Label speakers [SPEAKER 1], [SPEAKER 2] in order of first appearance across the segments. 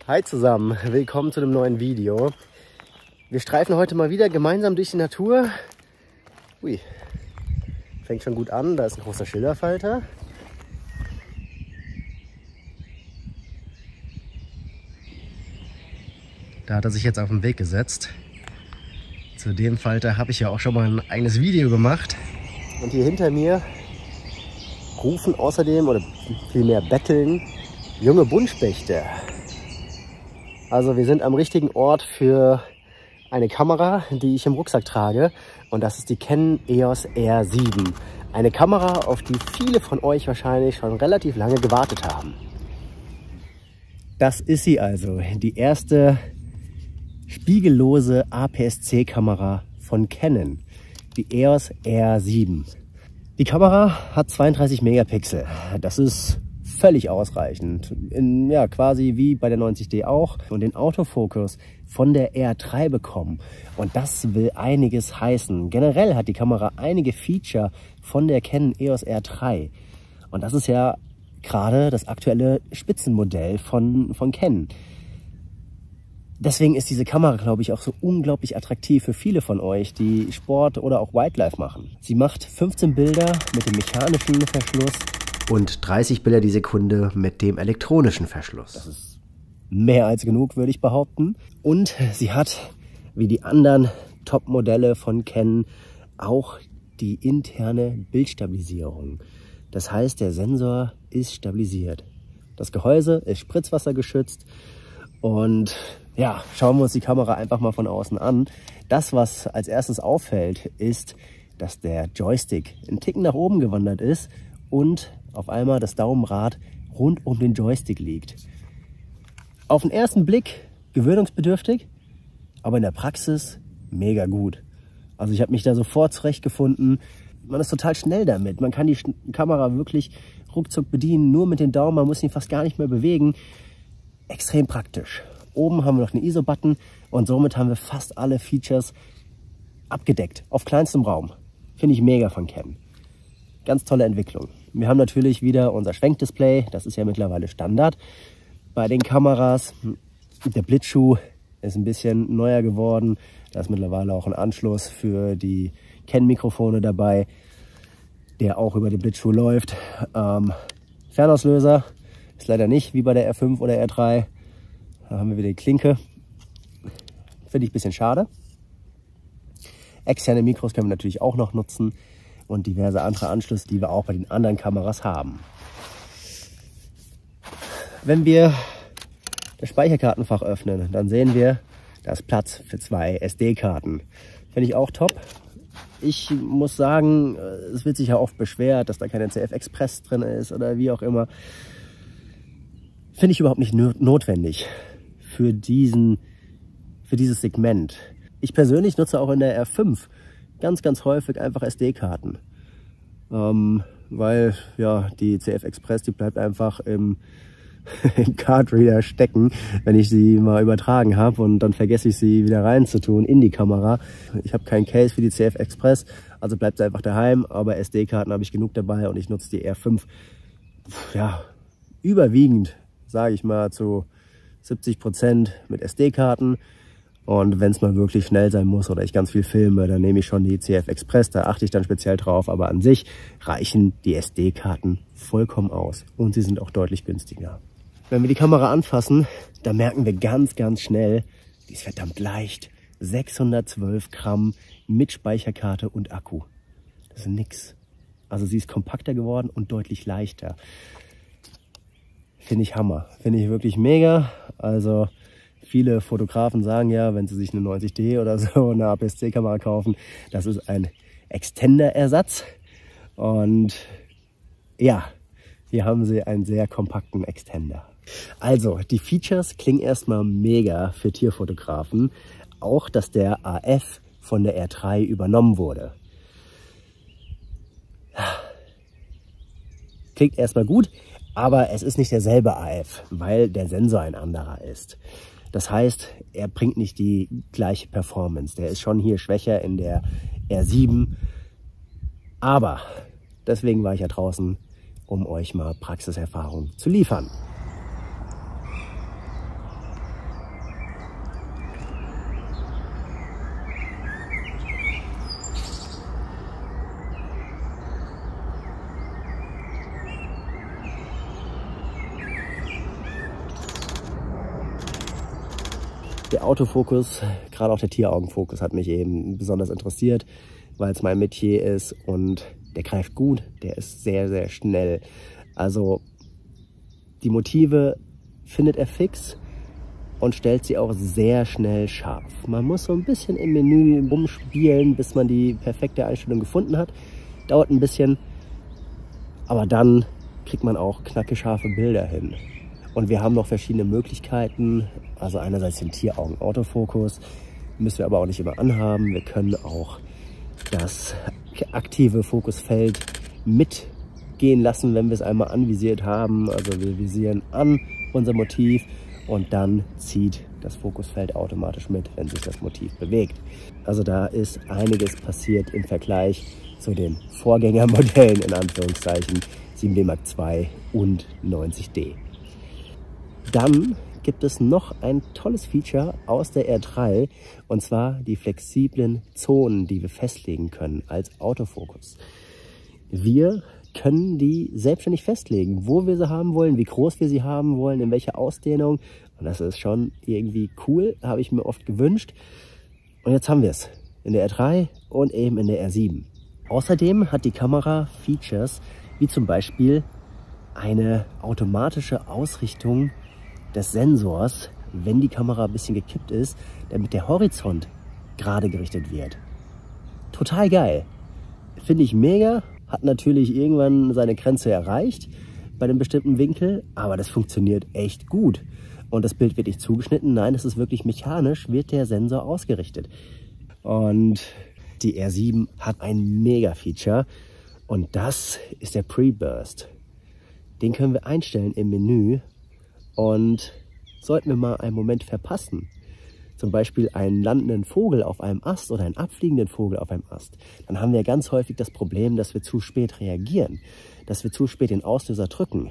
[SPEAKER 1] Hi zusammen, willkommen zu einem neuen Video. Wir streifen heute mal wieder gemeinsam durch die Natur. Ui, fängt schon gut an, da ist ein großer Schillerfalter. Da hat er sich jetzt auf den Weg gesetzt. Zu dem Falter habe ich ja auch schon mal ein eigenes Video gemacht. Und hier hinter mir rufen außerdem, oder vielmehr betteln, junge Buntspechte. Also wir sind am richtigen Ort für eine Kamera, die ich im Rucksack trage. Und das ist die Canon EOS R7. Eine Kamera, auf die viele von euch wahrscheinlich schon relativ lange gewartet haben. Das ist sie also, die erste spiegellose APS-C-Kamera von Canon, die EOS R7. Die Kamera hat 32 Megapixel. Das ist völlig ausreichend. Ja, quasi wie bei der 90D auch. Und den Autofokus von der R3 bekommen. Und das will einiges heißen. Generell hat die Kamera einige Feature von der Canon EOS R3. Und das ist ja gerade das aktuelle Spitzenmodell von Canon. Deswegen ist diese Kamera, glaube ich, auch so unglaublich attraktiv für viele von euch, die Sport oder auch Wildlife machen. Sie macht 15 Bilder mit dem mechanischen Verschluss und 30 Bilder die Sekunde mit dem elektronischen Verschluss. Das ist mehr als genug, würde ich behaupten. Und sie hat, wie die anderen Top-Modelle von Canon, auch die interne Bildstabilisierung. Das heißt, der Sensor ist stabilisiert. Das Gehäuse ist spritzwassergeschützt. Und ja, schauen wir uns die Kamera einfach mal von außen an. Das, was als erstes auffällt, ist, dass der Joystick einen Ticken nach oben gewandert ist und auf einmal das Daumenrad rund um den Joystick liegt. Auf den ersten Blick gewöhnungsbedürftig, aber in der Praxis mega gut. Also ich habe mich da sofort zurechtgefunden. Man ist total schnell damit. Man kann die Kamera wirklich ruckzuck bedienen, nur mit den Daumen. Man muss ihn fast gar nicht mehr bewegen. Extrem praktisch. Oben haben wir noch einen ISO-Button und somit haben wir fast alle Features abgedeckt, auf kleinstem Raum. Finde ich mega von Canon. Ganz tolle Entwicklung. Wir haben natürlich wieder unser Schwenkdisplay, das ist ja mittlerweile Standard bei den Kameras. Der Blitzschuh ist ein bisschen neuer geworden. Da ist mittlerweile auch ein Anschluss für die Canon-Mikrofone dabei, der auch über den Blitzschuh läuft. Fernauslöser ist leider nicht wie bei der R5 oder R3. Da haben wir wieder die Klinke. Finde ich ein bisschen schade. Externe Mikros können wir natürlich auch noch nutzen und diverse andere Anschlüsse, die wir auch bei den anderen Kameras haben. Wenn wir das Speicherkartenfach öffnen, dann sehen wir, da ist Platz für 2 SD-Karten. Finde ich auch top. Ich muss sagen, es wird sich ja oft beschwert, dass da keine CF Express drin ist oder wie auch immer. Finde ich überhaupt nicht notwendig für dieses Segment. Ich persönlich nutze auch in der R5 ganz häufig einfach SD-Karten. Weil ja die CF Express, die bleibt einfach im Cardreader stecken, wenn ich sie mal übertragen habe und dann vergesse ich sie wieder reinzutun in die Kamera. Ich habe kein Case für die CF Express, also bleibt sie einfach daheim, aber SD-Karten habe ich genug dabei und ich nutze die R5 ja überwiegend, sage ich mal, zu 70% mit SD-Karten. Und wenn es mal wirklich schnell sein muss oder ich ganz viel filme, dann nehme ich schon die CF Express, da achte ich dann speziell drauf. Aber an sich reichen die SD-Karten vollkommen aus und sie sind auch deutlich günstiger. Wenn wir die Kamera anfassen, dann merken wir ganz schnell, die ist verdammt leicht. 612 Gramm mit Speicherkarte und Akku. Das ist nix. Also sie ist kompakter geworden und deutlich leichter. Finde ich Hammer. Finde ich wirklich mega. Also viele Fotografen sagen ja, wenn sie sich eine 90D oder so eine APS-C-Kamera kaufen, das ist ein Extender-Ersatz. Und ja, hier haben sie einen sehr kompakten Extender. Also, die Features klingen erstmal mega für Tierfotografen. Auch, dass der AF von der R3 übernommen wurde. Klingt erstmal gut, aber es ist nicht derselbe AF, weil der Sensor ein anderer ist. Das heißt, er bringt nicht die gleiche Performance. Der ist schon hier schwächer in der R7. Aber deswegen war ich ja draußen, um euch mal Praxiserfahrung zu liefern. Der Autofokus, gerade auch der Tieraugenfokus, hat mich eben besonders interessiert, weil es mein Metier ist und der greift gut, der ist sehr, sehr schnell. Also die Motive findet er fix und stellt sie auch sehr schnell scharf. Man muss so ein bisschen im Menü rumspielen, bis man die perfekte Einstellung gefunden hat. Dauert ein bisschen, aber dann kriegt man auch knackescharfe Bilder hin. Und wir haben noch verschiedene Möglichkeiten. Also einerseits den Tieraugen-Autofokus, müssen wir aber auch nicht immer anhaben. Wir können auch das aktive Fokusfeld mitgehen lassen, wenn wir es einmal anvisiert haben. Also wir visieren an unser Motiv und dann zieht das Fokusfeld automatisch mit, wenn sich das Motiv bewegt. Also da ist einiges passiert im Vergleich zu den Vorgängermodellen, in Anführungszeichen, 7D Mark II und 90D. Dann gibt es noch ein tolles Feature aus der R3, und zwar die flexiblen Zonen, die wir festlegen können als Autofokus. Wir können die selbstständig festlegen, wo wir sie haben wollen, wie groß wir sie haben wollen, in welcher Ausdehnung. Und das ist schon irgendwie cool, habe ich mir oft gewünscht. Und jetzt haben wir es in der R3 und eben in der R7. Außerdem hat die Kamera Features wie zum Beispiel eine automatische Ausrichtung des Sensors, wenn die Kamera ein bisschen gekippt ist, damit der Horizont gerade gerichtet wird. Total geil. Finde ich mega. Hat natürlich irgendwann seine Grenze erreicht bei einem bestimmten Winkel, aber das funktioniert echt gut. Und das Bild wird nicht zugeschnitten, nein, es ist wirklich mechanisch, wird der Sensor ausgerichtet. Und die R7 hat ein Mega-Feature und das ist der Pre-Burst. Den können wir einstellen im Menü und sollten wir mal einen Moment verpassen, zum Beispiel einen landenden Vogel auf einem Ast oder einen abfliegenden Vogel auf einem Ast, dann haben wir ganz häufig das Problem, dass wir zu spät reagieren, dass wir zu spät den Auslöser drücken.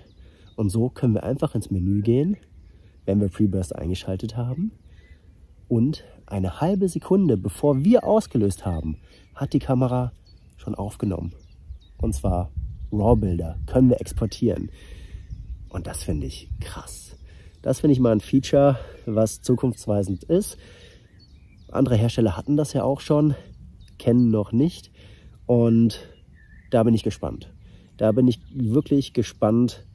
[SPEAKER 1] Und so können wir einfach ins Menü gehen, wenn wir Pre-Burst eingeschaltet haben, und eine halbe Sekunde bevor wir ausgelöst haben, hat die Kamera schon aufgenommen. Und zwar RAW-Bilder können wir exportieren. Und das finde ich krass. Das finde ich mal ein Feature, was zukunftsweisend ist. Andere Hersteller hatten das ja auch schon, kennen noch nicht. Und da bin ich gespannt. Da bin ich wirklich gespannt,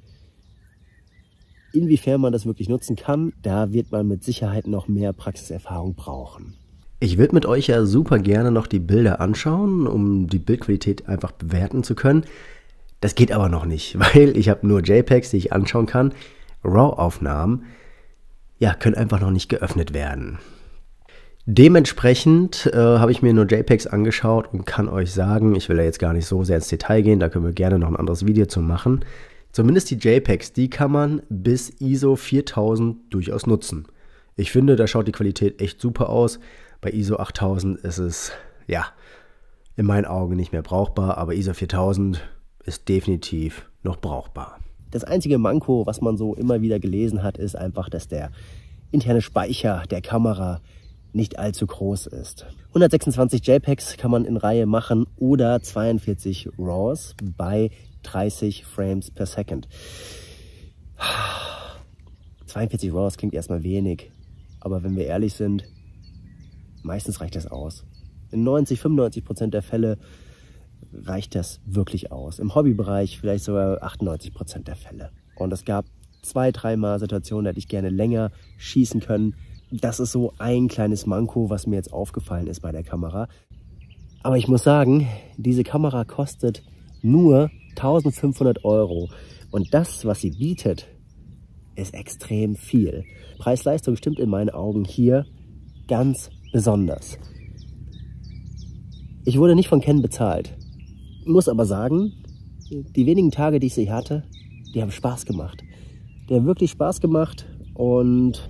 [SPEAKER 1] inwiefern man das wirklich nutzen kann. Da wird man mit Sicherheit noch mehr Praxiserfahrung brauchen. Ich würde mit euch ja super gerne noch die Bilder anschauen, um die Bildqualität einfach bewerten zu können. Das geht aber noch nicht, weil ich habe nur JPEGs, die ich anschauen kann. RAW-Aufnahmen, ja, können einfach noch nicht geöffnet werden. Dementsprechend habe ich mir nur JPEGs angeschaut und kann euch sagen, ich will ja jetzt gar nicht so sehr ins Detail gehen, da können wir gerne noch ein anderes Video zu machen. Zumindest die JPEGs, die kann man bis ISO 4000 durchaus nutzen. Ich finde, da schaut die Qualität echt super aus. Bei ISO 8000 ist es, ja, in meinen Augen nicht mehr brauchbar, aber ISO 4000 ist definitiv noch brauchbar. Das einzige Manko, was man so immer wieder gelesen hat, ist einfach, dass der interne Speicher der Kamera nicht allzu groß ist. 126 JPEGs kann man in Reihe machen oder 42 RAWs bei 30 Frames per Second. 42 RAWs klingt erstmal wenig, aber wenn wir ehrlich sind, meistens reicht das aus. In 90–95% der Fälle reicht das wirklich aus. Im Hobbybereich vielleicht sogar 98% der Fälle. Und es gab 2–3 Mal Situationen, da hätte ich gerne länger schießen können. Das ist so ein kleines Manko, was mir jetzt aufgefallen ist bei der Kamera. Aber ich muss sagen, diese Kamera kostet nur 1.500 €. Und das, was sie bietet, ist extrem viel. Preis-Leistung stimmt in meinen Augen hier ganz besonders. Ich wurde nicht von Canon bezahlt. Muss aber sagen, die wenigen Tage, die ich sie hatte, die haben Spaß gemacht. Die haben wirklich Spaß gemacht und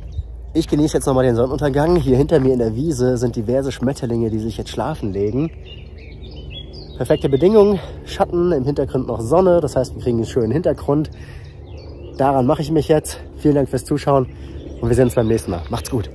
[SPEAKER 1] ich genieße jetzt nochmal den Sonnenuntergang. Hier hinter mir in der Wiese sind diverse Schmetterlinge, die sich jetzt schlafen legen. Perfekte Bedingungen, Schatten, im Hintergrund noch Sonne, das heißt, wir kriegen einen schönen Hintergrund. Daran mache ich mich jetzt. Vielen Dank fürs Zuschauen und wir sehen uns beim nächsten Mal. Macht's gut!